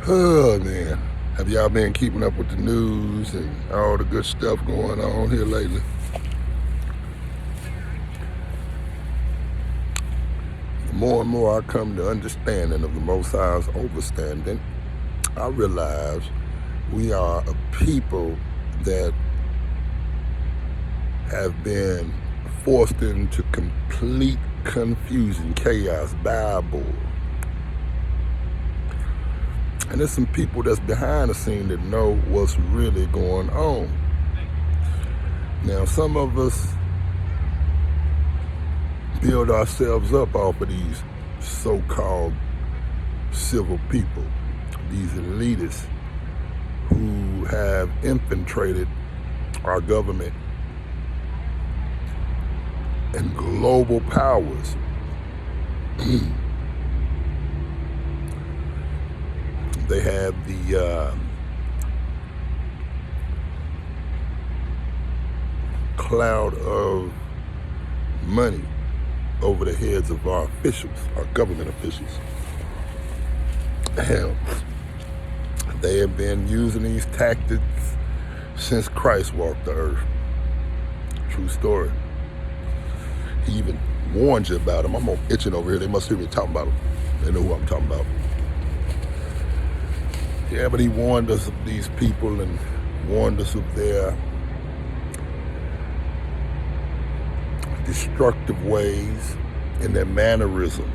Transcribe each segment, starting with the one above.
Oh man, have y'all been keeping up with the news and all the good stuff going on here lately? The more and more I come to understanding of the Most High's overstanding, I realize we are a people that have been forced into complete confusion, chaos, Bible. And there's some people that's behind the scene that know what's really going on. Now, some of us build ourselves up off of these so-called civil people, these elitists who have infiltrated our government and global powers. They have the cloud of money over the heads of our officials, our government officials. Hell, they have been using these tactics since Christ walked the earth. True story. He even warned you about them. I'm all itching over here. They must hear me talking about them. They know who I'm talking about. Yeah, but he warned us of these people and warned us of their destructive ways and their mannerism,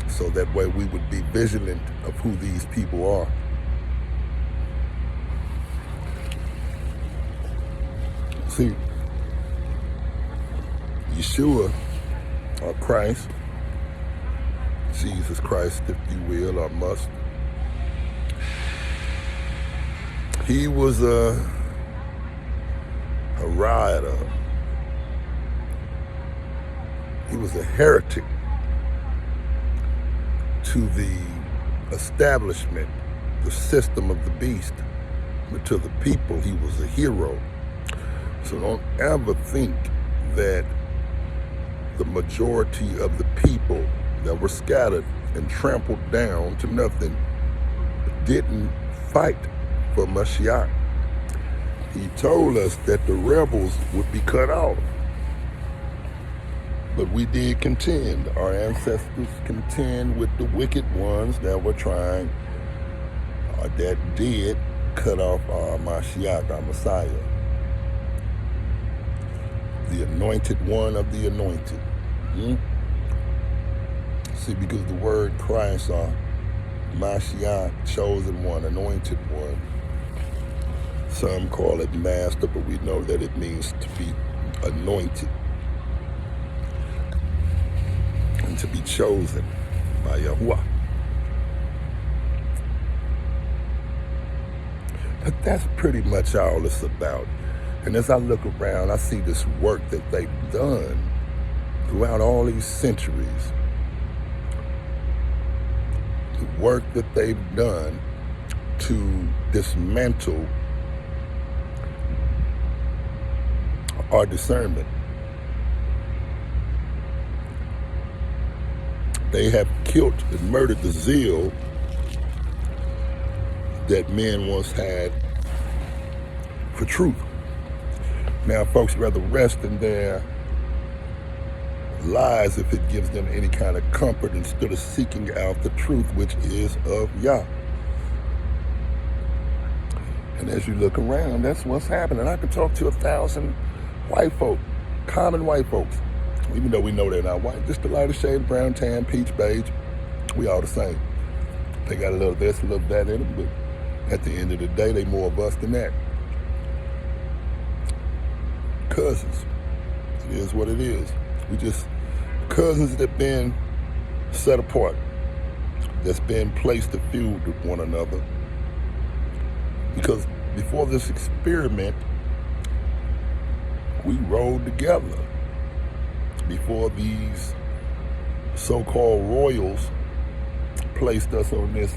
so that way we would be vigilant of who these people are. See, Yeshua, or Christ, Jesus Christ, if you will, or must, he was a rioter. He was a heretic to the establishment, the system of the beast. But to the people, he was a hero. So don't ever think that the majority of the people that were scattered and trampled down to nothing didn't fight for Mashiach. He told us that the rebels would be cut off. But we did contend. Our ancestors contend with the wicked ones that were trying, or that did cut off our Mashiach, our Messiah. The anointed one of the anointed. See, because the word Christ, or Mashiach, chosen one, anointed one. Some call it master, but we know that it means to be anointed and to be chosen by Yahuwah. But that's pretty much all it's about. And as I look around, I see this work that they've done throughout all these centuries. The work that they've done to dismantle our discernment. They have killed and murdered the zeal that men once had for truth. Now, folks rather rest in their lies if it gives them any kind of comfort, instead of seeking out the truth, which is of Yah. And as you look around, that's what's happening. I could talk to 1,000 white folk, common white folks, even though we know they're not white, just the lighter shade, brown, tan, peach, beige, we all the same. They got a little this, a little that in them, but at the end of the day, they more of us than that. Cousins. It is what it is. We just cousins that been set apart, that's been placed to feud with one another. Because before this experiment, we rode together. Before these so-called royals placed us on this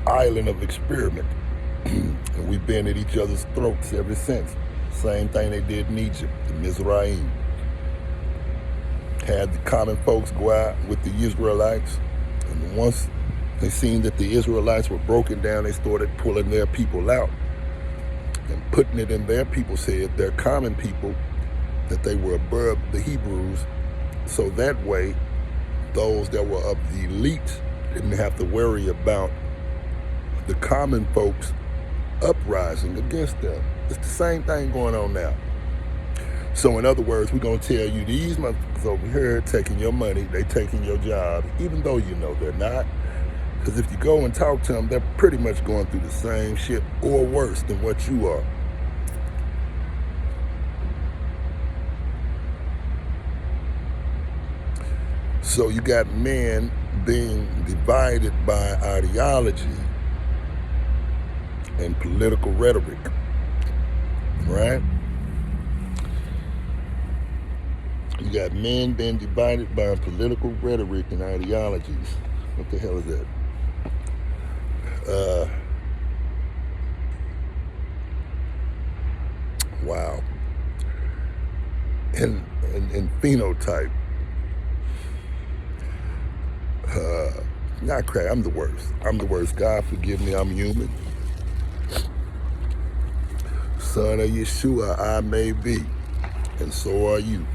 island of experiment. And we've been at each other's throats ever since. Same thing they did in Egypt, the Mizraim. Had the common folks go out with the Israelites, and once They seen that the Israelites were broken down. They started pulling their people out and putting it in their people's head, their common people, that they were above the Hebrews. So that way, those that were of the elite didn't have to worry about the common folks uprising against them. It's the same thing going on now. So in other words, we're going to tell you these motherfuckers over here taking your money, they taking your jobs, even though you know they're not. Because if you go and talk to them, they're pretty much going through the same shit or worse than what you are. So you got men being divided by ideology and political rhetoric, right? You got men being divided by political rhetoric and ideologies. What the hell is that? Wow. And phenotype. Not crack. I'm the worst. I'm the worst. God forgive me. I'm human. Son of Yeshua, I may be, and so are you.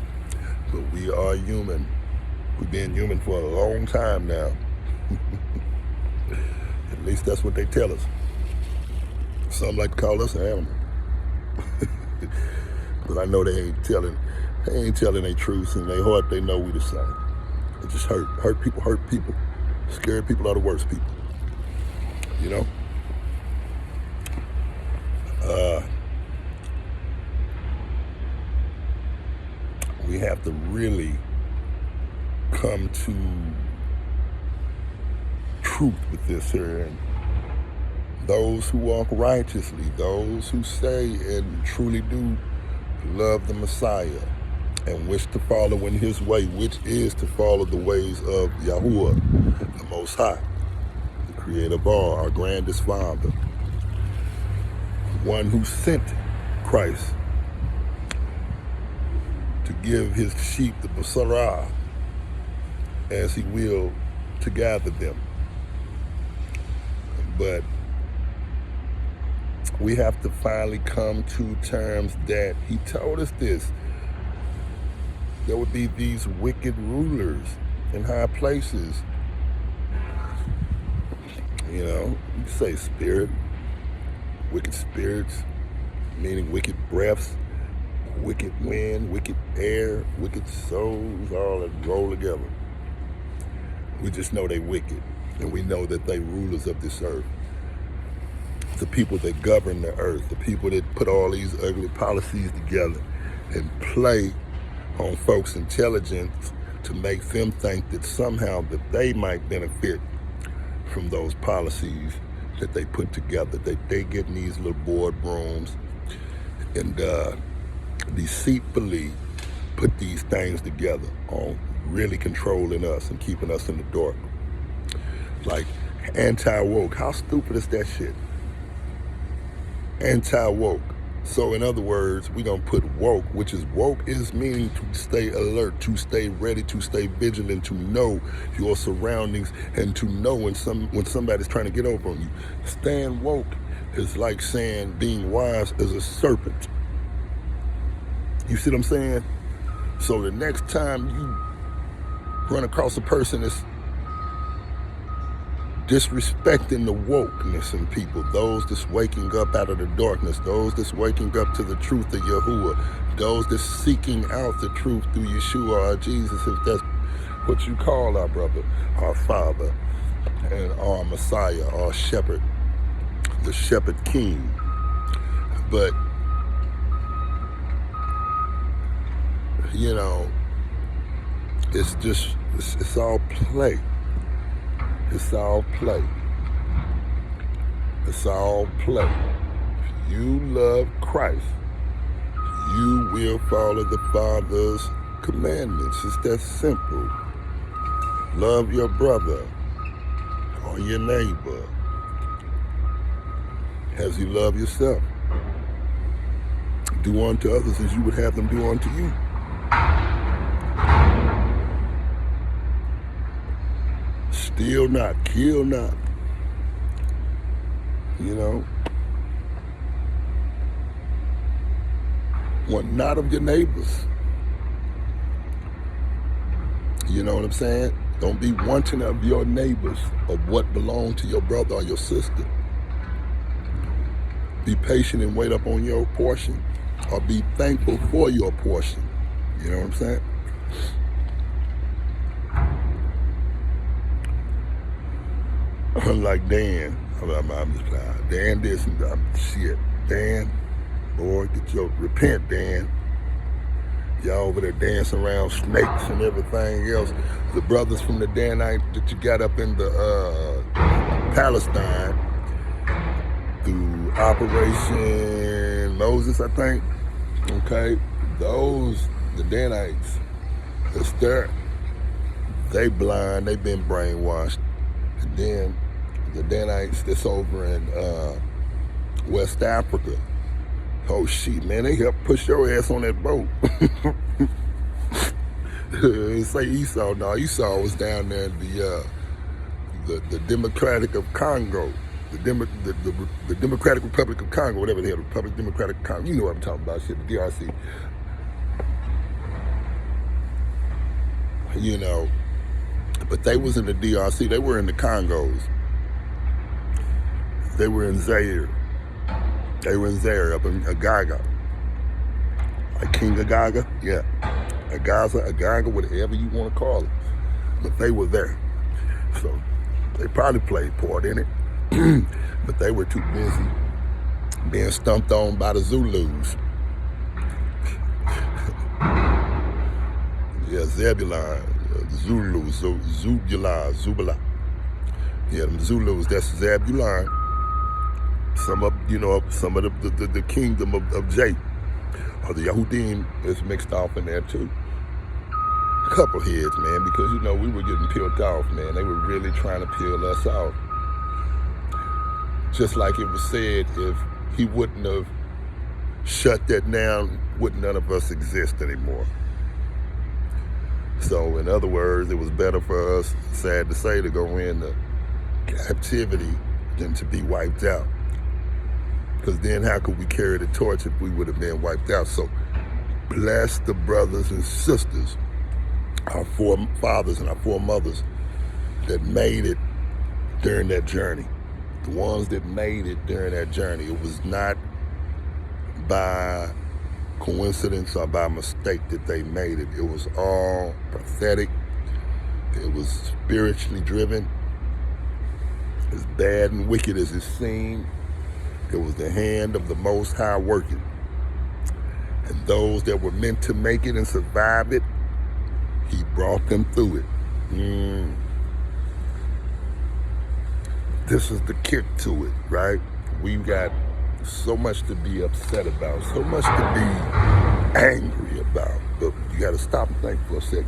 But we are human. We've been human for a long time now. At least that's what they tell us. Some like to call us an animal. But I know they ain't telling their truths, and they heart they know we the same. It just hurt people, scare people are the worst people, you know? We have to really come to truth with this here. And those who walk righteously, those who say and truly do love the Messiah and wish to follow in his way, which is to follow the ways of Yahuwah, the Most High, the Creator of all, our grandest Father, one who sent Christ to give his sheep the Basarah, as he will to gather them. But we have to finally come to terms that he told us this. There would be these wicked rulers in high places. You know, you say spirit, wicked spirits, meaning wicked breaths, wicked wind, wicked air, wicked souls, all that roll together. We just know they wicked, and we know that they rulers of this earth. The people that govern the earth, the people that put all these ugly policies together and play on folks' intelligence to make them think that somehow that they might benefit from those policies that they put together, that they get in these little boardrooms and deceitfully put these things together on really controlling us and keeping us in the dark. Like anti-woke, how stupid is that shit? Anti-woke. So in other words, we're going to put woke, which is woke is meaning to stay alert, to stay ready, to stay vigilant, to know your surroundings, and to know when somebody's trying to get over on you. Staying woke is like saying being wise as a serpent. You see what I'm saying? So the next time you run across a person that's disrespecting the wokeness in people, those that's waking up out of the darkness, those that's waking up to the truth of Yahuwah, those that's seeking out the truth through Yeshua or Jesus, if that's what you call our brother, our Father, and our Messiah, our Shepherd, the Shepherd King. But, you know, it's just, it's all play. It's all play. It's all play. If you love Christ, you will follow the Father's commandments. It's that simple. Love your brother or your neighbor as you love yourself. Do unto others as you would have them do unto you. Steal not, Kill not. You know, want not of your neighbors. You know what I'm saying? Don't be wanting of your neighbors, of what belongs to your brother or your sister. Be patient and wait up on your portion, or be thankful for your portion. You know what I'm saying? Unlike Dan, I'm just playing. Dan did some shit. Dan, boy, repent, Dan. Y'all over there dancing around snakes and everything else. The brothers from the Danite that you got up in the Palestine through Operation Moses, I think. Okay, the Danites, they blind, they been brainwashed. And then the Danites that's over in West Africa, oh shit, man, they helped push your ass on that boat. Say Esau, no, Esau was down there in the Democratic of Congo, the Democratic Republic of Congo, whatever the hell, Republic Democratic of Congo, you know what I'm talking about, shit, the DRC. You know, but they was in the DRC, they were in the Congos. They were in Zaire. They were in Zaire, up in Agaga. Like King Agaga? Yeah. Agaga, whatever you want to call it. But they were there. So they probably played part in it. But they were too busy being stumped on by the Zulus. Yeah, Zebulon, Zulus, Zubula. Yeah, them Zulus, that's Zebulon. Some of the kingdom of Jay, or the Yahudim is mixed off in there too. A couple heads, man, because we were getting peeled off, man. They were really trying to peel us off. Just like it was said, if he wouldn't have shut that down, wouldn't none of us exist anymore. So in other words, it was better for us, sad to say, to go into captivity than to be wiped out. Because then how could we carry the torch if we would have been wiped out? So bless the brothers and sisters, our forefathers and our foremothers that made it during that journey. The ones that made it during that journey. It was not by coincidence or by mistake that they made it. It was all prophetic. It was spiritually driven. As bad and wicked as it seemed, it was the hand of the Most High working. And those that were meant to make it and survive it, he brought them through it. This is the kick to it, right? We've got so much to be upset about, so much to be angry about. But you got to stop and think for a second.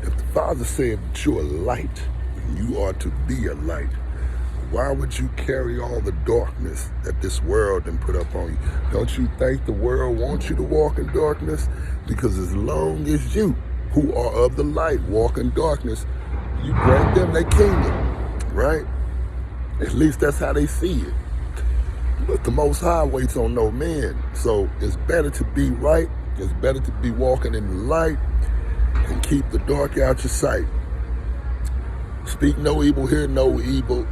If the Father said that you're a light, and you are to be a light, why would you carry all the darkness that this world done put up on you? Don't you think the world wants you to walk in darkness? Because as long as you, who are of the light, walk in darkness, you grant them their kingdom, right? At least that's how they see it. But the Most High waits on no man. So it's better to be right. It's better to be walking in the light and keep the dark out your sight. Speak no evil, hear no evil,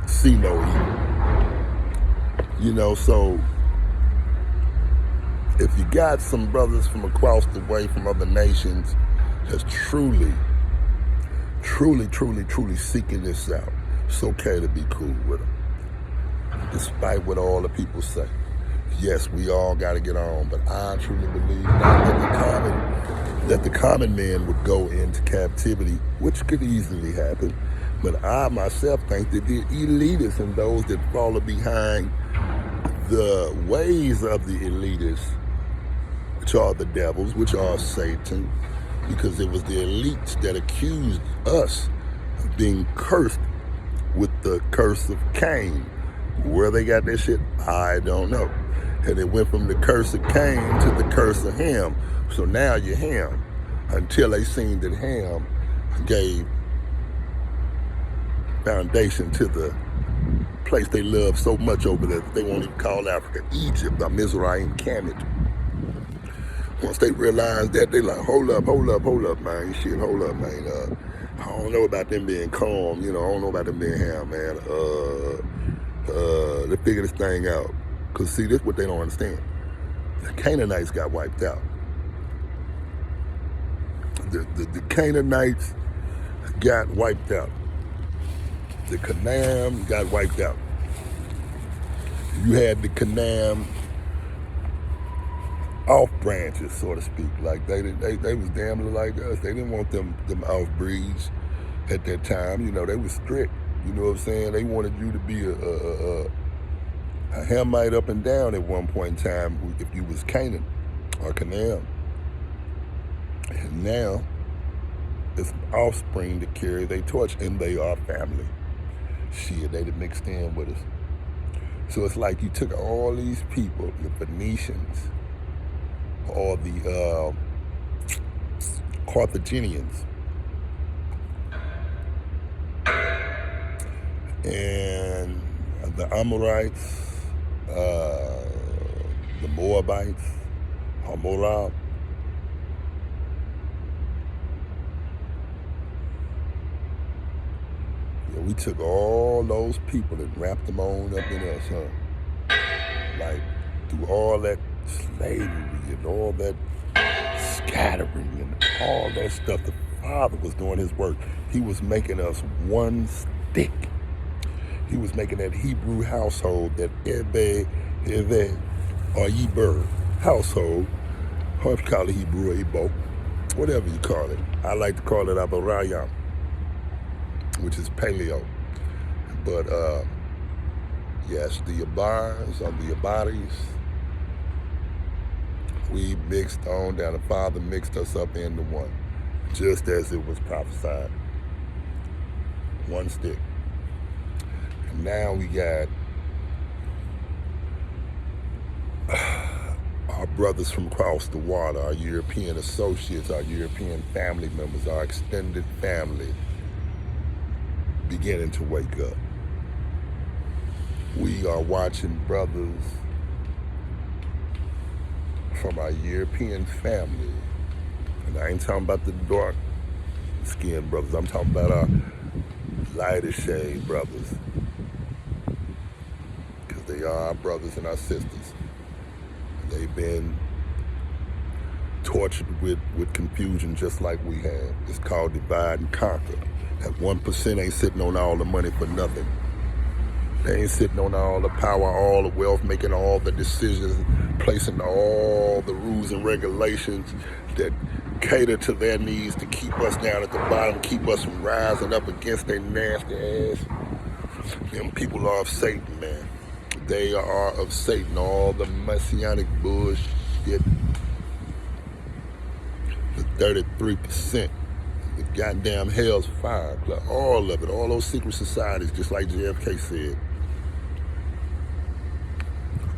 see no evil. So if you got some brothers from across the way from other nations that's truly seeking this out, it's okay to be cool with them. Despite what all the people say. Yes, we all got to get on, but I truly believe not that the common man would go into captivity, which could easily happen. But I myself think that the elitists and those that follow behind the ways of the elitists, which are the devils, which are Satan, because it was the elites that accused us of being cursed with the curse of Cain. Where they got that shit, I don't know. And it went from the curse of Cain to the curse of Ham. So now you're Ham. Until they seen that Ham gave foundation to the place they love so much over there that they won't even call Africa Egypt or Mizraim, Kemet. Once they realize that, they like, hold up, man. Shit, hold up, man. I don't know about them being calm, I don't know about them being ham, man. Let's figure this thing out. Because, see, this is what they don't understand. The Canaanites got wiped out. The Canaanites got wiped out. The Canaan got wiped out. You had the Canaan off branches, so to speak. Like they was damn like us. They didn't want them off breeds at that time. They was strict. You know what I'm saying? They wanted you to be a Hamite up and down at one point in time if you was Canaan or Canaan. And now it's offspring to carry their torch, and they are family. Shit, they done mixed in with us. So it's like you took all these people, the Phoenicians, or the Carthaginians, and the Amorites, the Moabites, Moab. We took all those people and wrapped them on up in us, huh? Like, through all that slavery and all that scattering and all that stuff, the Father was doing his work. He was making us one stick. He was making that Hebrew household, that Ebe, or Yeber household, or if you call it Hebrew or Igbo, whatever you call it. I like to call it Abarayam, which is paleo. But yes, the Abars or the Abaris, we mixed on down. The Father mixed us up into one, just as it was prophesied. One stick. And now we got our brothers from across the water, our European associates, our European family members, our extended family, beginning to wake up. We are watching brothers from our European family, and I ain't talking about the dark skinned brothers, I'm talking about our lighter shade brothers, because they are our brothers and our sisters. They've been tortured with confusion just like we have. It's called divide and conquer. That 1% ain't sitting on all the money for nothing. They ain't sitting on all the power, all the wealth, making all the decisions, placing all the rules and regulations that cater to their needs to keep us down at the bottom, keep us from rising up against their nasty ass. Them people are of Satan, man. They are of Satan. All the messianic bullshit, the 33%. The goddamn hell's fire, all of it, all those secret societies, just like JFK said,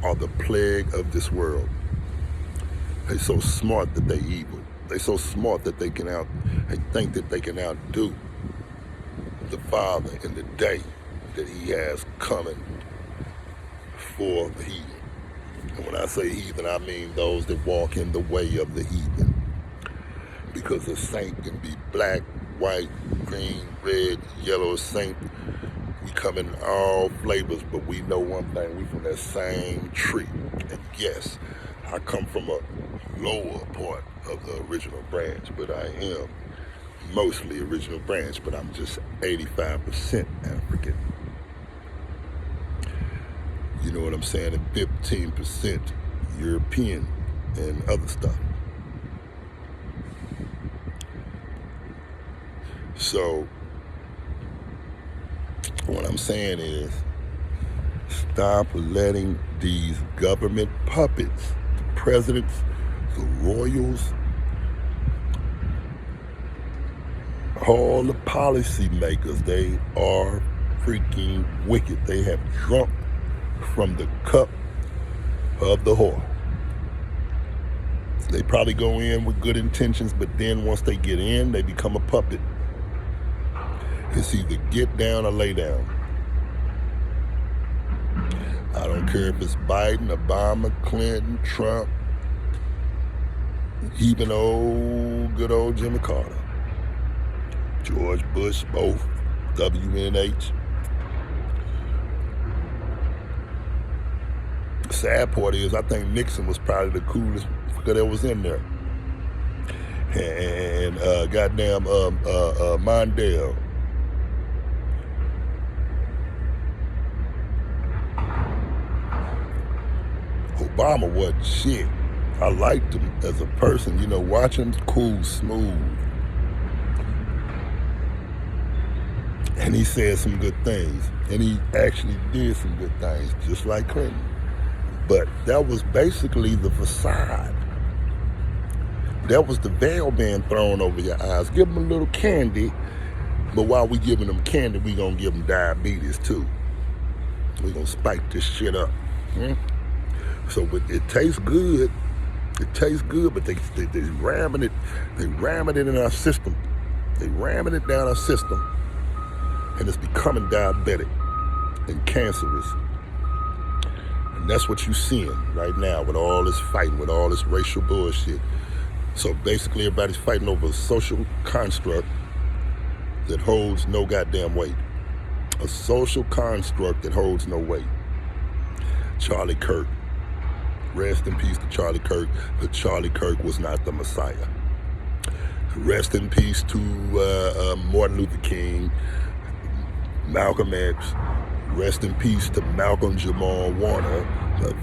are the plague of this world. They so smart that they evil. They so smart that they think that they can outdo the Father in the day that he has coming for the heathen. And when I say heathen, I mean those that walk in the way of the heathen. Because a saint can be black, white, green, red, yellow. A saint, we come in all flavors, but we know one thing, we from that same tree. And yes, I come from a lower part of the original branch, but I am mostly original branch, but I'm just 85% African. You know what I'm saying? And 15% European and other stuff. So, what I'm saying is, stop letting these government puppets, the presidents, the royals, all the policy makers, they are freaking wicked. They have drunk from the cup of the whore. They probably go in with good intentions, but then once they get in, they become a puppet. It's either get down or lay down. I don't care if it's Biden, Obama, Clinton, Trump, even good old Jimmy Carter, George Bush, both, WNH. The sad part is I think Nixon was probably the coolest that was in there. And goddamn Mondale. Obama wasn't shit. I liked him as a person, watching him cool, smooth. And he said some good things. And he actually did some good things, just like Clinton. But that was basically the facade. That was the veil being thrown over your eyes. Give them a little candy, but while we giving them candy, we gonna give them diabetes too. We gonna spike this shit up. So it tastes good. It tastes good, but they ramming it. They ramming it in our system. They ramming it down our system, and it's becoming diabetic and cancerous. And that's what you're seeing right now with all this fighting, with all this racial bullshit. So basically everybody's fighting over a social construct that holds no goddamn weight. A social construct that holds no weight. Charlie Kirk. Rest in peace to Charlie Kirk, but Charlie Kirk was not the Messiah. Rest in peace to Martin Luther King, Malcolm X. Rest in peace to Malcolm Jamal Warner.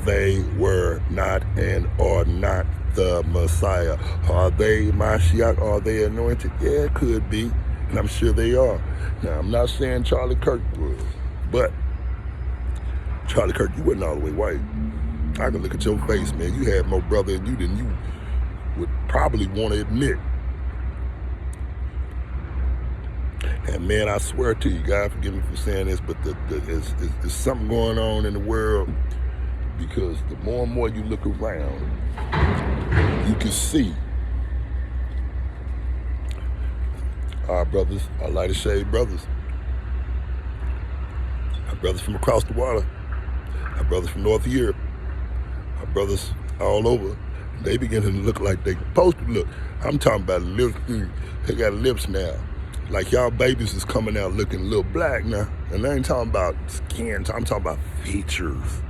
They were not and are not the Messiah. Are they Mashiach? Are they anointed? Yeah, it could be, and I'm sure they are. Now, I'm not saying Charlie Kirk was, but Charlie Kirk, you wasn't all the way white. I can look at your face, man. You had more brother in you than you would probably want to admit. And man, I swear to you, God forgive me for saying this, but there's something going on in the world, because the more and more you look around, you can see our brothers, our lighter shade brothers, our brothers from across the water, our brothers from North Europe, our brothers all over, they beginning to look like they supposed to look. I'm talking about lips. They got lips now. Like y'all babies is coming out looking a little black now. And I ain't talking about skin, I'm talking about features.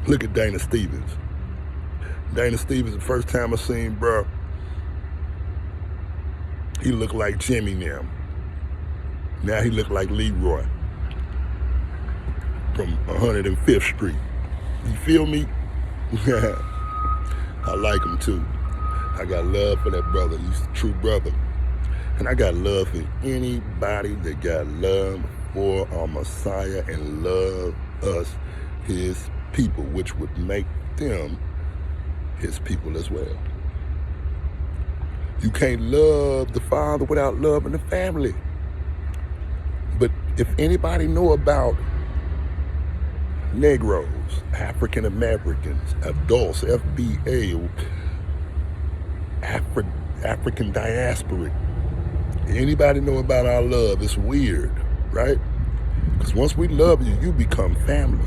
Look at Dana Stevens. Dana Stevens, the first time I seen bro, he looked like Jimmy now. Now he looked like Leroy from 105th Street. You feel me? I like him too. I got love for that brother. He's a true brother. And I got love for anybody that got love for our Messiah and love us, his people, which would make them his people as well. You can't love the Father without loving the family. But if anybody know about Negroes, African Americans, adults, FBA, African diaspora, anybody know about our love? It's weird, right? Because once we love you, you become family.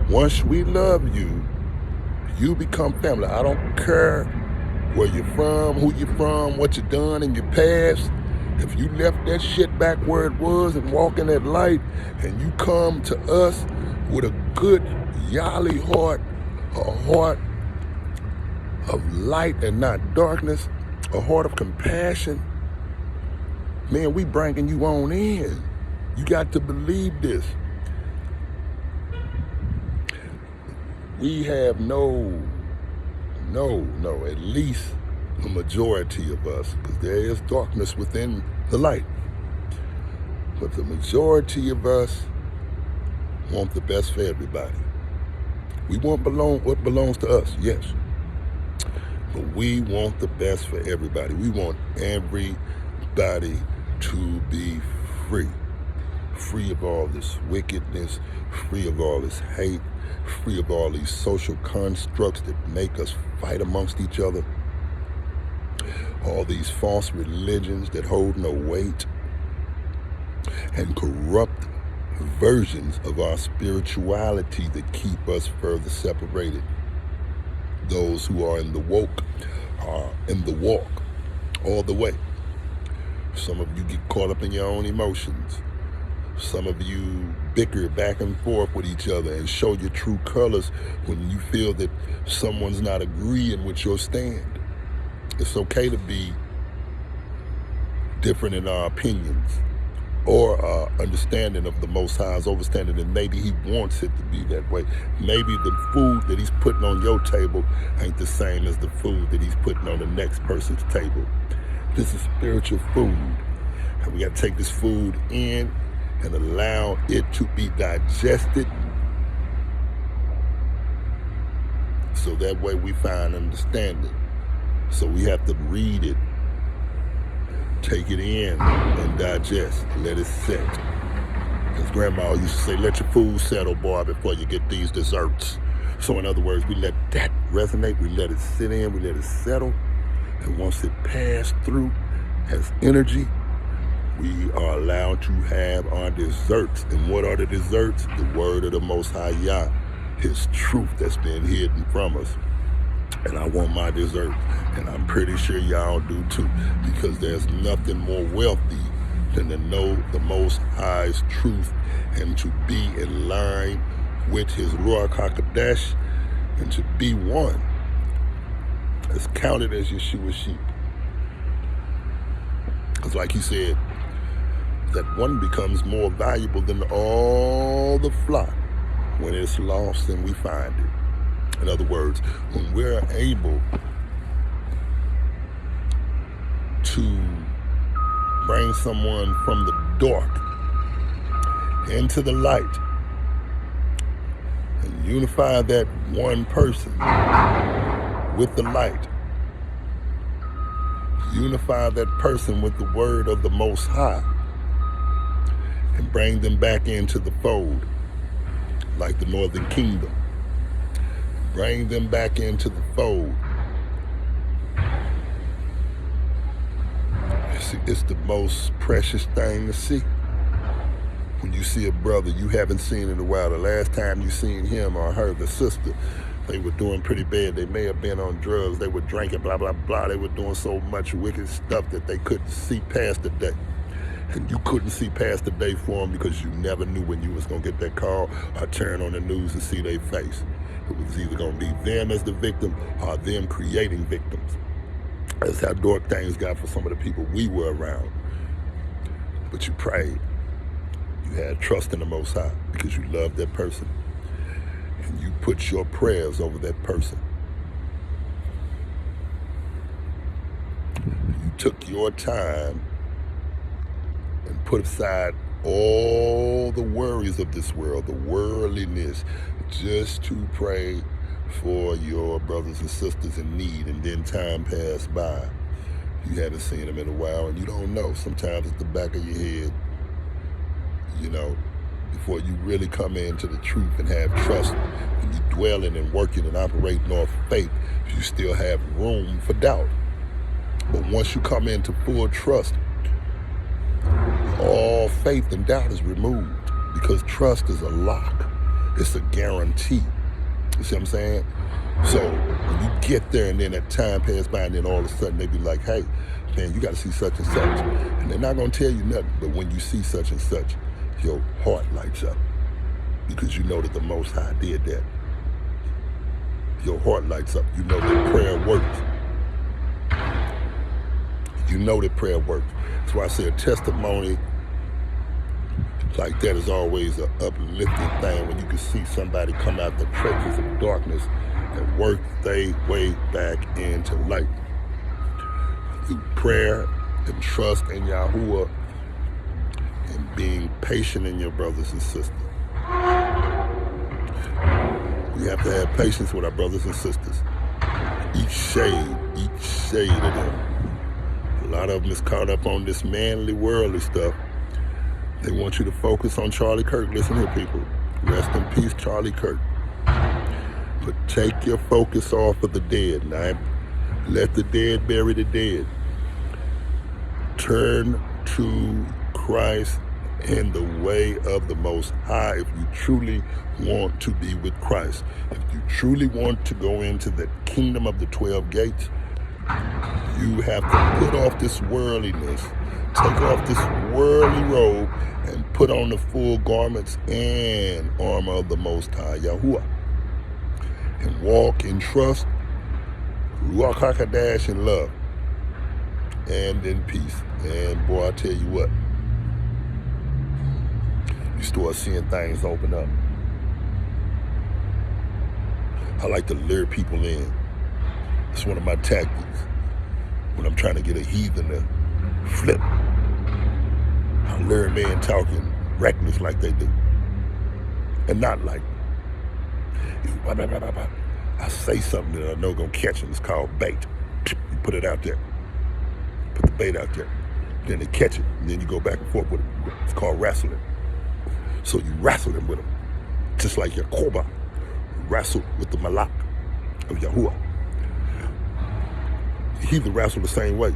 Once we love you, you become family. I don't care where you're from, who you're from, what you done in your past. If you left that shit back where it was and walk in that light, and you come to us with a good yali heart, a heart of light and not darkness, a heart of compassion, man, we bringing you on in. You got to believe this. We have at least the majority of us, because there is darkness within the light, but the majority of us want the best for everybody. We want what belongs to us, yes, but we want the best for everybody. We want everybody to be free of all this wickedness, free of all this hate, free of all these social constructs that make us fight amongst each other. all these false religions that hold no weight, and corrupt versions of our spirituality that keep us further separated. Those who are in the woke are in the walk all the way. Some of you get caught up in your own emotions. Some of you bicker back and forth with each other and show your true colors when you feel that someone's not agreeing with your stand. It's okay to be different in our opinions or our understanding of the Most High's understanding, and maybe he wants it to be that way. Maybe the food that he's putting on your table ain't the same as the food that he's putting on the next person's table. This is spiritual food, and we got to take this food in and allow it to be digested, so that way we find understanding. So we have to read it, take it in, and digest, let it set. As Grandma used to say, let your food settle, boy, before you get these desserts. So in other words, we let that resonate, we let it sit in, we let it settle, and once it passed through as energy, we are allowed to have our desserts. And what are the desserts? The word of the Most High Yah, his truth that's been hidden from us. And I want my dessert, and I'm pretty sure y'all do too, because there's nothing more wealthy than to know the Most High's truth and to be in line with his Ruach HaKodesh and to be one. It's counted as Yeshua's sheep. Because like he said, that one becomes more valuable than all the flock when it's lost and we find it. In other words, when we're able to bring someone from the dark into the light and unify that one person with the light, unify that person with the word of the Most High, and bring them back into the fold like the Northern Kingdom. Bring them back into the fold. It's the most precious thing to see. When you see a brother you haven't seen in a while, the last time you seen him or her, the sister, they were doing pretty bad. They may have been on drugs. They were drinking, blah, blah, blah. They were doing so much wicked stuff that they couldn't see past the day. And you couldn't see past the day for them because you never knew when you was going to get that call or turn on the news and see their face. It was either going to be them as the victim or them creating victims. That's how dark things got for some of the people we were around. But you prayed. You had trust in the Most High because you loved that person. And you put your prayers over that person. You took your time and put aside all the worries of this world, the worldliness, just to pray for your brothers and sisters in need. And then time passed by. You haven't seen them in a while, and you don't know. Sometimes it's the back of your head, you know, before you really come into the truth and have trust, and you dwelling and working and operating off faith, you still have room for doubt. But once you come into full trust, all faith and doubt is removed, because trust is a lock. It's a guarantee. You see what I'm saying? So when you get there and then that time passes by and then all of a sudden they be like, hey, man, you got to see such and such. And they're not going to tell you nothing, but when you see such and such, your heart lights up because you know that the Most High did that. Your heart lights up. You know that prayer works. You know that prayer works. That's why I say a testimony like that is always an uplifting thing when you can see somebody come out the trenches of darkness and work their way back into light. Through prayer and trust in Yahuwah and being patient in your brothers and sisters. We have to have patience with our brothers and sisters. Each shade of them. A lot of them is caught up on this manly, worldly stuff. They want you to focus on Charlie Kirk. Listen here, people. Rest in peace, Charlie Kirk. But take your focus off of the dead. Now, let the dead bury the dead. Turn to Christ in the way of the Most High if you truly want to be with Christ. If you truly want to go into the kingdom of the 12 gates, you have to put off this worldliness, take off this worldly robe, and put on the full garments and armor of the Most High Yahuwah, and walk in trust, Ruach HaKodesh in love, and in peace. And boy, I tell you what, you start seeing things open up. I like to lure people in. It's one of my tactics when I'm trying to get a heathen to flip. I lure them in talking reckless like they do, and not like. I say something that I know gonna catch them. It's called bait. You put it out there. Put the bait out there. Then they catch it, and then you go back and forth with it. It's called wrestling. So you wrestle them with them, just like Yakoba wrestled with the Malak of Yahuwah. The heathen wrestled the same way.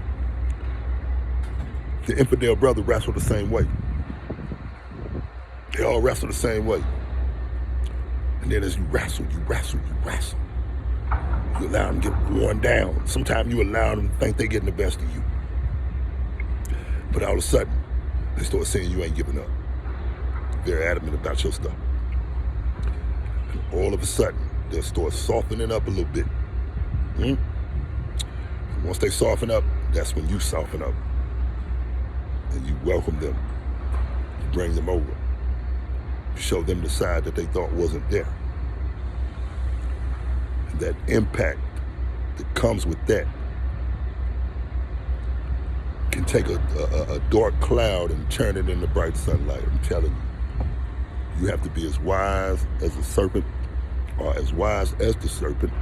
The infidel brother wrestled the same way. They all wrestle the same way. And then as you wrestle, you allow them to get worn down. Sometimes you allow them to think they're getting the best of you. But all of a sudden, they start saying you ain't giving up. They're adamant about your stuff. And all of a sudden, they'll start softening up a little bit. And once they soften up, that's when you soften up. And you welcome them. You bring them over. You show them the side that they thought wasn't there. And that impact that comes with that can take a dark cloud and turn it into bright sunlight. I'm telling you. You have to be as wise as a serpent, or as wise as the serpent,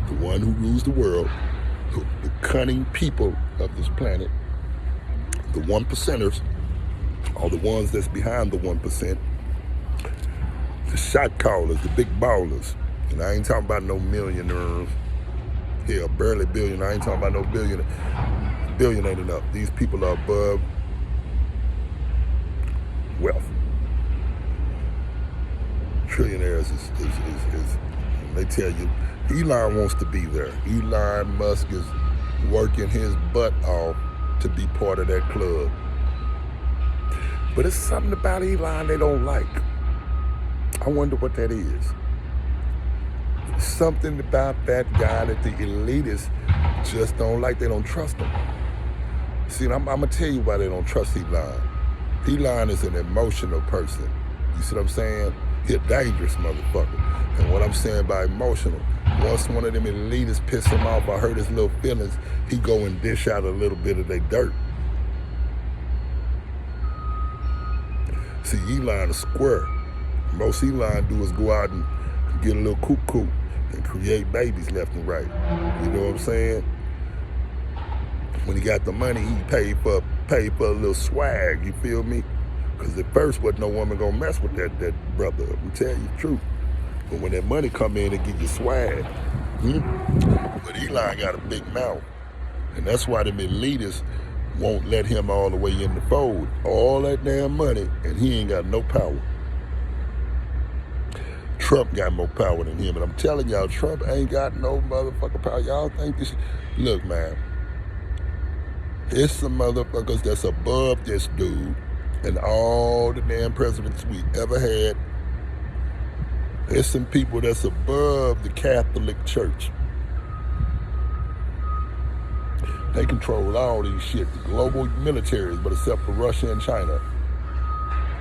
the one who rules the world, the cunning people of this planet, the 1%ers, or the ones that's behind the 1%, the shot callers, the big ballers. And I ain't talking about no millionaires. Hell, barely billionaire. I ain't talking about no billionaire. Billion ain't enough. These people are above wealth. Trillionaires is they tell you, Elon wants to be there. Elon Musk is working his butt off to be part of that club. But it's something about Elon they don't like. I wonder what that is. Something about that guy that the elitists just don't like. They don't trust him. See, I'm going to tell you why they don't trust Elon. Elon is an emotional person. You see what I'm saying? He's a dangerous motherfucker. And what I'm saying by emotional, once one of them elitists piss him off or hurt his little feelings, he go and dish out a little bit of their dirt. See, Elon is square. Most Elon do is go out and get a little cuckoo and create babies left and right. You know what I'm saying? When he got the money, he paid for a little swag, you feel me? Because at first wasn't no woman gonna mess with that brother. I'm telling you the truth. But when that money come in, it give you swag. But Elon got a big mouth. And that's why them elitists won't let him all the way in the fold. All that damn money, and he ain't got no power. Trump got more power than him. And I'm telling y'all, Trump ain't got no motherfucking power. Y'all think this? Look, man. There's some motherfuckers that's above this dude and all the damn presidents we ever had. There's some people that's above the Catholic Church. They control all these shit, the global militaries, but except for Russia and China.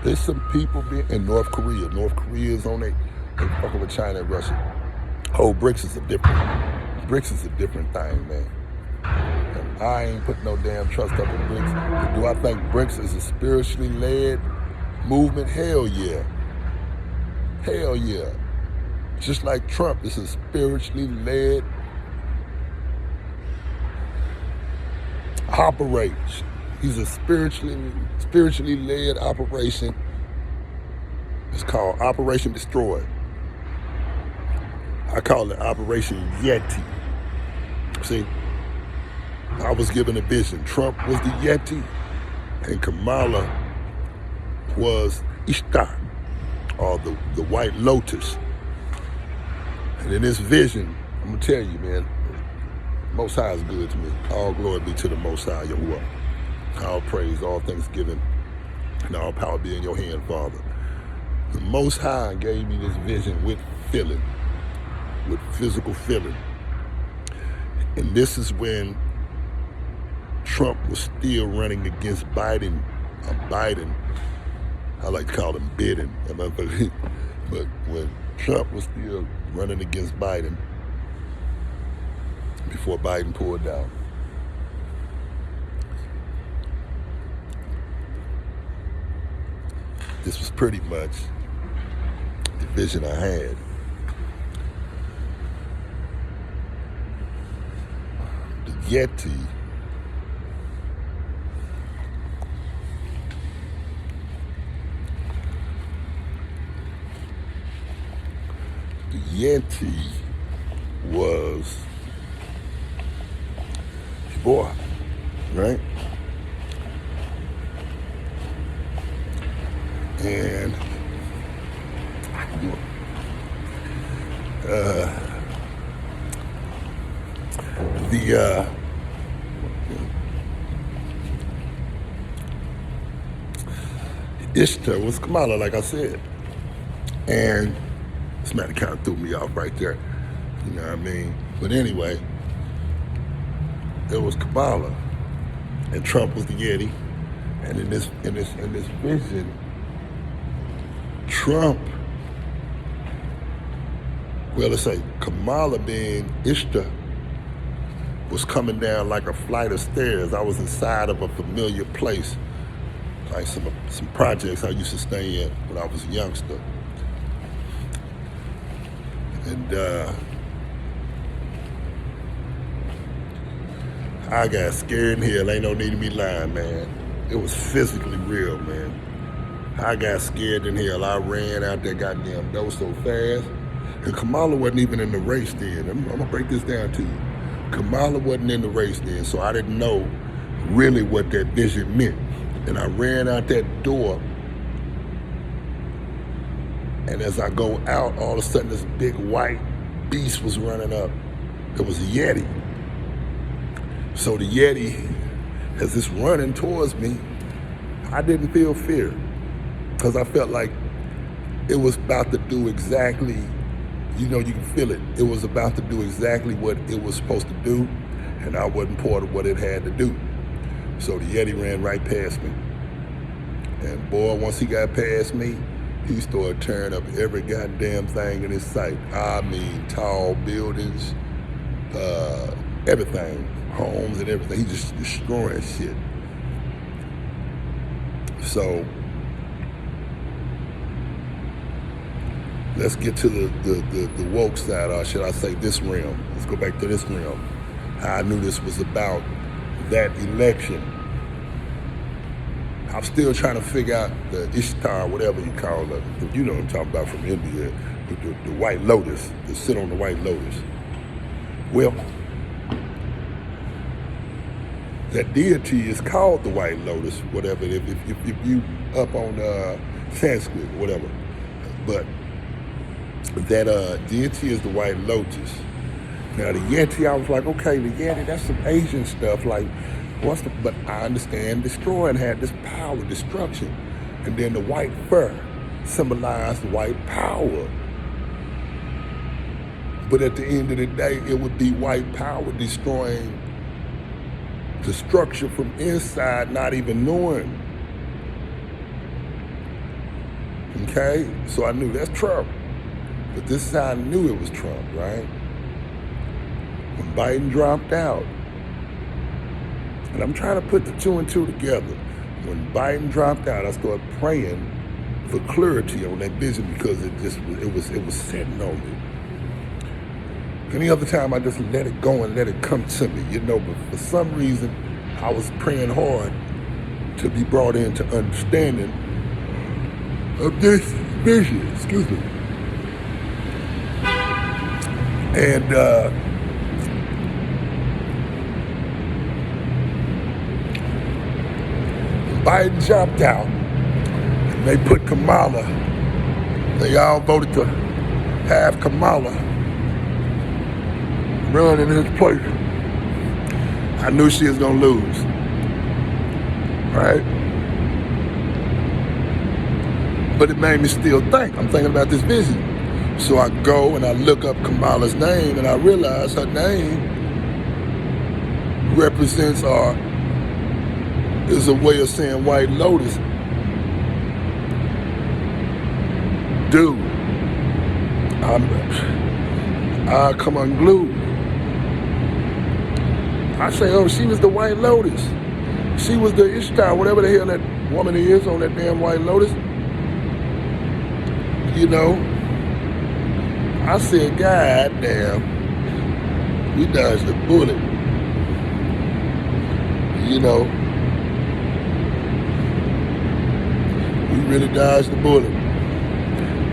There's some people in North Korea. North Korea is on they fucking with China and Russia. Oh, BRICS is a different thing, man. And I ain't putting no damn trust up in BRICS. Do I think BRICS is a spiritually led movement? Hell yeah. Hell yeah. Just like Trump is a spiritually led operation. He's a spiritually led operation. It's called Operation Destroy. I call it Operation Yeti. See? I was given a vision. Trump was the Yeti, and Kamala was Ishtar, or the white lotus. And in this vision, I'm going to tell you, man, Most High is good to me. All glory be to the Most High, Yahuwah. All praise, all thanksgiving, and all power be in your hand, Father. The Most High gave me this vision with feeling, with physical feeling. And this is when Trump was still running against Biden. Biden, I like to call him Biden. But when Trump was still running against Biden, before Biden pulled out. This was pretty much the vision I had. The Yeti was your boy, right? And the Ishtar was Kamala, like I said. And this matter kind of threw me off right there. You know what I mean? But anyway, it was Kamala, and Trump was the Yeti. And in this vision, Trump, well, let's say Kamala being Ishtar was coming down like a flight of stairs. I was inside of a familiar place, like some projects I used to stay in when I was a youngster. And I got scared in hell. Ain't no need to be lying, man. It was physically real, man. I got scared in hell. I ran out that goddamn door so fast. And Kamala wasn't even in the race then. I'm gonna break this down to you. Kamala wasn't in the race then, so I didn't know really what that vision meant. And I ran out that door, and as I go out, all of a sudden this big white beast was running up. It was a Yeti. So the Yeti, as it's running towards me, I didn't feel fear, because I felt like it was about to do exactly, you know, you can feel it. It was about to do exactly what it was supposed to do, and I wasn't part of what it had to do. So the Yeti ran right past me. And boy, once he got past me, he started tearing up every goddamn thing in his sight. I mean, tall buildings, everything, homes and everything. He just destroying shit. So let's get to the woke side, or should I say this realm. Let's go back to this realm. How I knew this was about that election. I'm still trying to figure out the Ishtar, whatever you call it. You know what I'm talking about from India, the white lotus, to sit on the white lotus. Well, that deity is called the white lotus, whatever, if you up on Sanskrit, whatever. But that deity is the white lotus. Now the Yeti, I was like, okay, the Yeti, that's some Asian stuff, like, but I understand destroying had this power, destruction. And then the white fur symbolized white power. But at the end of the day, it would be white power destroying the structure from inside, not even knowing. Okay? So I knew that's Trump. But this is how I knew it was Trump, right? When Biden dropped out, and I'm trying to put the two and two together. When Biden dropped out, I started praying for clarity on that vision, because it was sitting on me. Any other time I just let it go and let it come to me, you know, but for some reason I was praying hard to be brought into understanding of this vision, excuse me. And Biden jumped out, and they put Kamala. They all voted to have Kamala run in his place. I knew she was gonna lose, right? But it made me still think. I'm thinking about this vision. So I go and I look up Kamala's name, and I realize her name represents or is a way of saying White Lotus. Dude, I come unglued. I say, oh, she was the White Lotus. She was the Ishtar, whatever the hell that woman is on that damn White Lotus. You know, I said, God damn, we dodged the bullet. You know, we really dodged the bullet.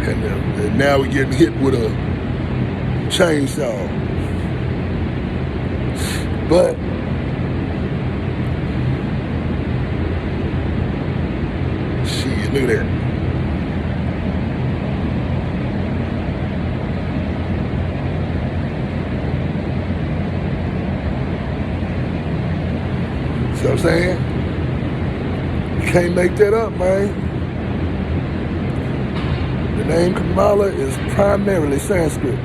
And now we're getting hit with a chainsaw. But shit, look at that. See what I'm saying? You can't make that up, man. The name Kamala is primarily Sanskrit.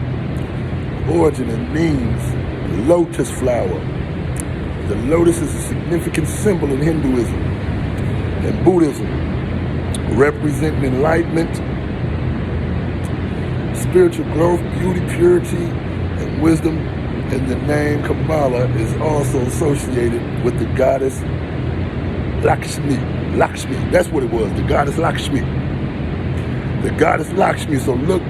Origin, it means lotus flower. The lotus is a significant symbol in Hinduism and Buddhism, representing enlightenment, spiritual growth, beauty, purity, and wisdom. And the name Kamala is also associated with the goddess Lakshmi. Lakshmi, that's what it was, the goddess Lakshmi. The goddess Lakshmi. So look,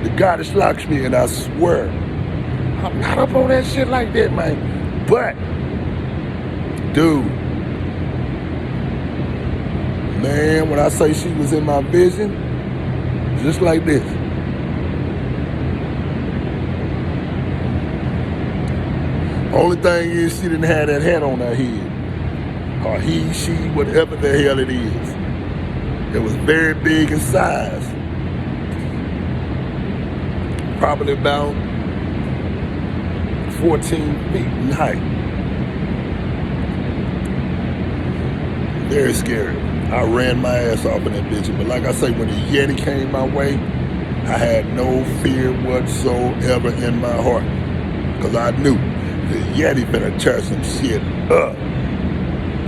the goddess Lakshmi, and I swear, I'm not up on that shit like that, man. But, dude, man, when I say she was in my vision, just like this. Only thing is, she didn't have that hat on her head. Or he, she, whatever the hell it is. It was very big in size. Probably about 14 feet in height. Very scary. I ran my ass off in that bitch. But like I say, when the Yeti came my way, I had no fear whatsoever in my heart. Because I knew the Yeti finna tear some shit up.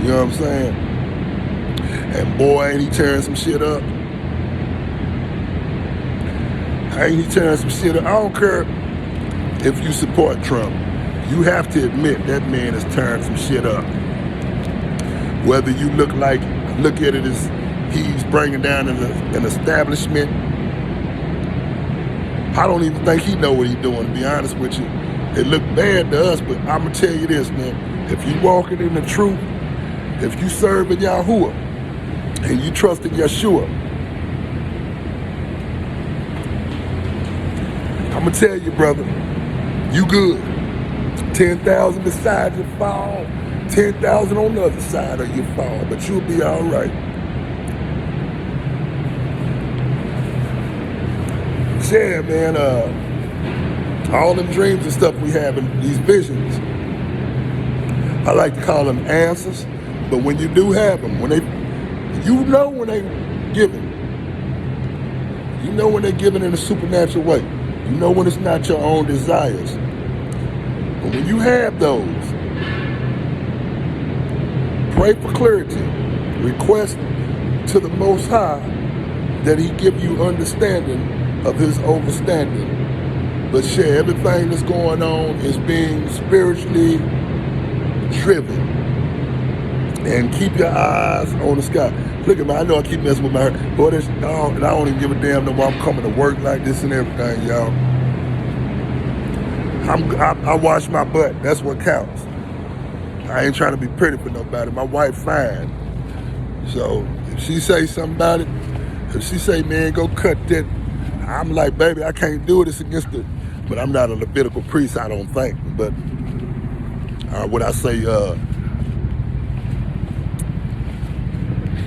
You know what I'm saying? And boy, ain't he tearing some shit up. Ain't he tearing some shit up. I don't care if you support Trump. You have to admit that man is tearing some shit up. Whether you look at it as he's bringing down an establishment. I don't even think he know what he's doing, to be honest with you. It looked bad to us, but I'm going to tell you this, man. If you walking in the truth, if you serving Yahuwah, and you trust in Yeshua, I'm going to tell you, brother, you good. 10,000 beside you fall, 10,000 on the other side of you fall, but you'll be all right. Yeah, man, all them dreams and stuff we have in these visions, I like to call them answers, but when you do have them, when they giving. You know when they're giving in a supernatural way. You know when it's not your own desires. But when you have those, pray for clarity. Request to the Most High that He give you understanding of His overstanding. But share everything that's going on is being spiritually driven. And keep your eyes on the sky. Look at me, I know I keep messing with my hair. Boy, and I don't even give a damn no more. I'm coming to work like this and everything, y'all. I wash my butt. That's what counts. I ain't trying to be pretty for nobody. My wife fine. So if she say something about it, if she say, man, go cut that, I'm like, baby, I can't do this against it. But I'm not a Levitical priest, I don't think. But what I say,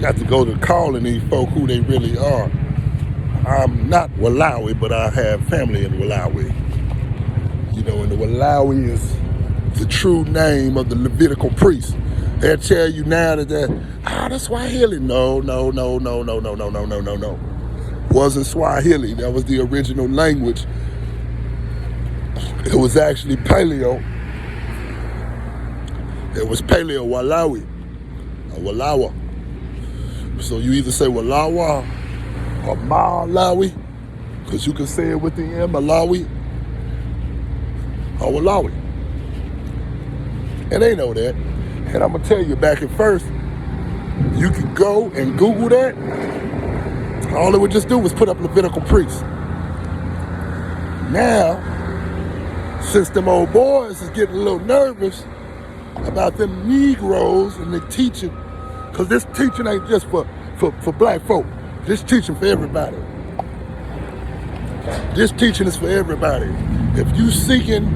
got to go to calling these folk who they really are. I'm not Walawi, but I have family in Walawi. You know, and the Walawi is the true name of the Levitical priest. They'll tell you now that that's Swahili. No. Wasn't Swahili. That was the original language. It was actually Paleo. It was Paleo Walawi, or Walawa. So you either say Walawa or Malawi, because you can say it with the M, Malawi or Walawi. And they know that. And I'm going to tell you, back at first, you could go and Google that. All it would just do was put up Levitical priests. Now, since them old boys is getting a little nervous about them Negroes and the teaching, because this teaching ain't just for black folk. This teaching for everybody. This teaching is for everybody. If you seeking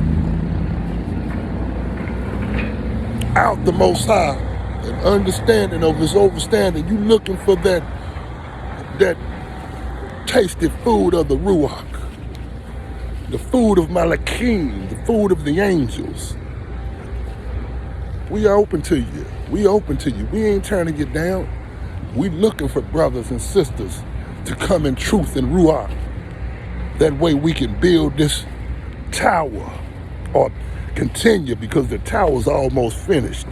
out the Most High and understanding of His overstanding, you looking for that tasted food of the Ruach, the food of Malakim, the food of the angels. We are open to you. We open to you. We ain't turning you down. We looking for brothers and sisters to come in truth and Ruach. That way we can build this tower, or continue, because the tower's almost finished.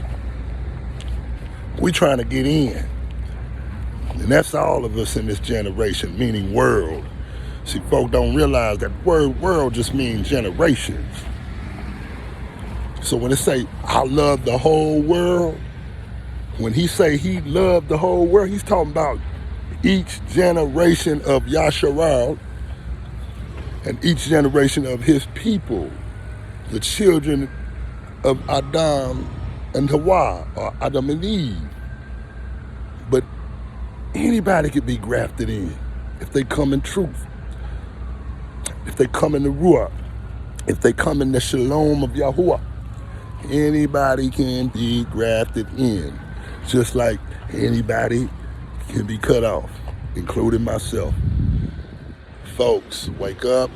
We trying to get in. And that's all of us in this generation, meaning world. See, folk don't realize that world just means generations. So when it say, I love the whole world, when he say he loved the whole world, he's talking about each generation of Yasharal and each generation of his people, the children of Adam and Hawa, or Adam and Eve. But anybody could be grafted in if they come in truth, if they come in the Ruach, if they come in the Shalom of Yahuwah. Anybody can be grafted in, just like anybody can be cut off, including myself. Folks, wake up,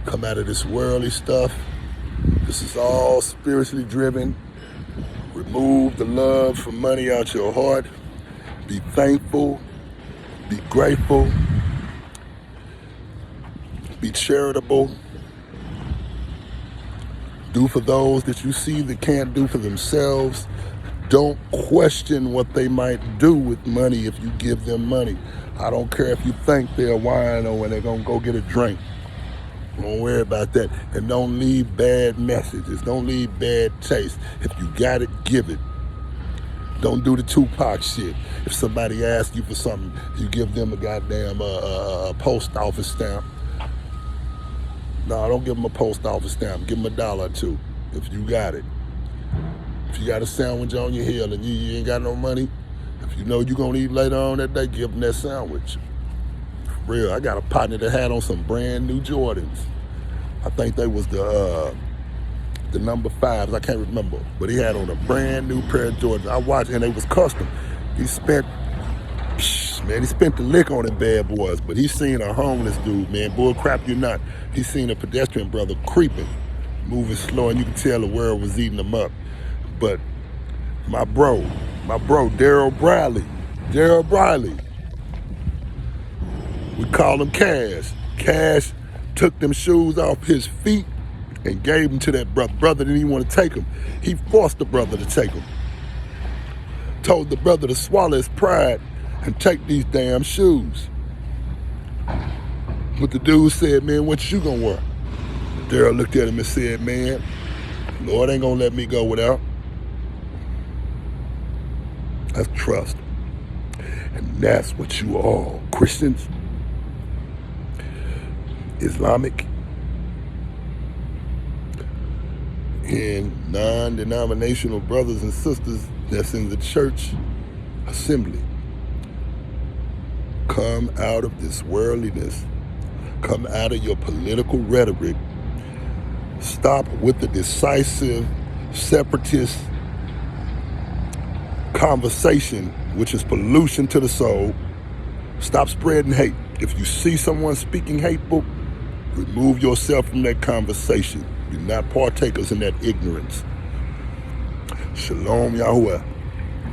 come out of this worldly stuff. This is all spiritually driven. Remove the love for money out your heart. Be thankful, be grateful, be charitable. Do for those that you see that can't do for themselves. Don't question what they might do with money if you give them money. I don't care if you think they're wino when they're gonna go get a drink. Don't worry about that. And don't leave bad messages. Don't leave bad taste. If you got it, give it. Don't do the Tupac shit. If somebody asks you for something, you give them a goddamn post office stamp. No, don't give them a post office stamp. Give them $1 or $2 if you got it. If you got a sandwich on your hill and you ain't got no money, if you know you're going to eat later on that day, give them that sandwich. For real, I got a partner that had on some brand new Jordans. I think they was the number 5s, I can't remember. But he had on a brand new pair of Jordans. I watched, and they was custom. He spent the lick on them bad boys, but he seen a homeless dude, man. Bull crap you not. He seen a pedestrian brother creeping, moving slow, and you could tell the world was eating him up. But my bro, Daryl Briley, we call him Cash. Cash took them shoes off his feet and gave them to that brother. Brother didn't even want to take them. He forced the brother to take them. Told the brother to swallow his pride and take these damn shoes. But the dude said, man, what you gonna wear? Daryl looked at him and said, man, Lord ain't gonna let me go without. That's trust. And that's what you all, Christians, Islamic, and non-denominational brothers and sisters that's in the church assembly. Come out of this worldliness. Come out of your political rhetoric. Stop with the decisive, separatist conversation which is pollution to the soul. Stop spreading hate. If you see someone speaking hateful, remove yourself from that conversation. You're not partakers in that ignorance. Shalom Yahuwah.